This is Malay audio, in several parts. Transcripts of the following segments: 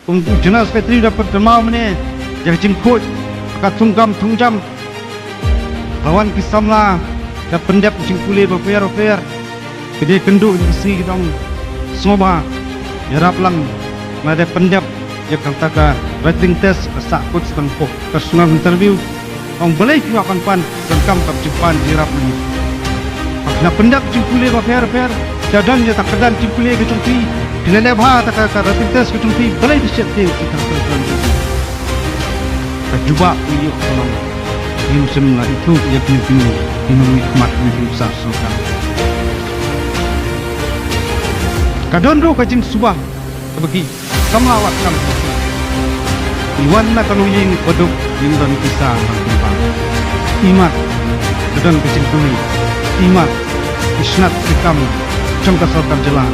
Untuk jenas Petri dapat termau meneh jadi jengkut kat tunggam tungjam lawan kisamla kat pendap jengkule berper gede kenduk isi dong semua yarap lang ada pendap ya kata ka writing test sakut setengkok personal interview orang boleh juga pan sengkam kap jempan yarap ni nak pendap jengkule berper jadang ya tak kedan jengkule ke cungpi dilelep ha tak ka writing test ke cungpi boleh disiap dia kita teruskan juga iyo kalau ini semula itu ia punya minum nikmat minum besar suka kadon ro kajing subah bagi samlawat kam iwan na kanu ying kodok ying don kisah bang imat kadon kajing tuli imat isnat sikam chong ka sotam jela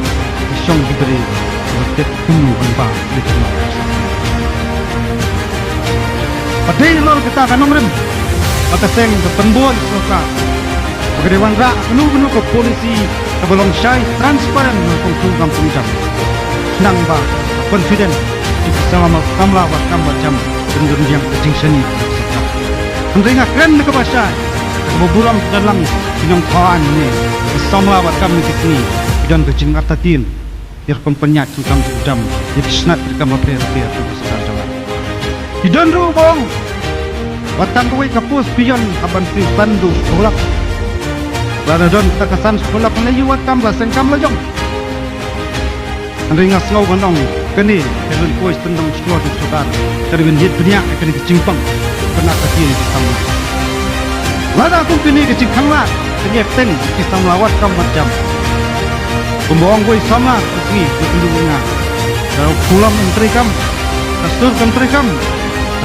isong diberi betet kunu banpa betul padai lor kita kanong rem mataseng bertembun suka kedewan rak penuh ke polisi kebolong syai transparan mengkong kampung jam senang ba confident sama kamla wa kamla jam cenderung yang kecing seni pentingnya keren ke bahasa keburam dalam binong kawan ni sama wa kami kini dan kecing atatin biar pempenyat tukang jam jadi snat rekam apa tu sekarang Hidon ru bong watang kuwi kapus pion aban pi bandu ulak lada don takasan sekolah penayu watam baseng kam lajong andai ngasngau bandong keni kelun kuis tendong sekolah tu sudar dari benjit dunia keni kecimpang kena kaki di sama lada aku keni kecimpang lah keni ten kisah melawat kam macam pembohong kuis sama kini ditundungnya kalau pulang menteri kam kasur menteri kam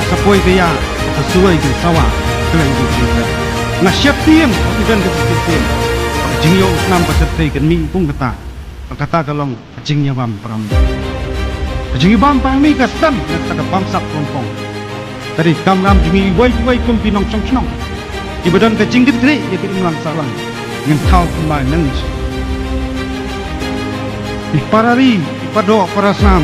sepoi kaya sesuai dengan sawah dengan juga na siap tim dan ketim jingyong nam pasertai kan mi pung kata kalong jingnya bam pram jingi bam pang mi kastam kata bam sak pompong tadi kam ram jingi wai kum pinong chong chong di badan ke jinggit gede ya ke imlang salang dengan tau kembali nang di parari di pado parasam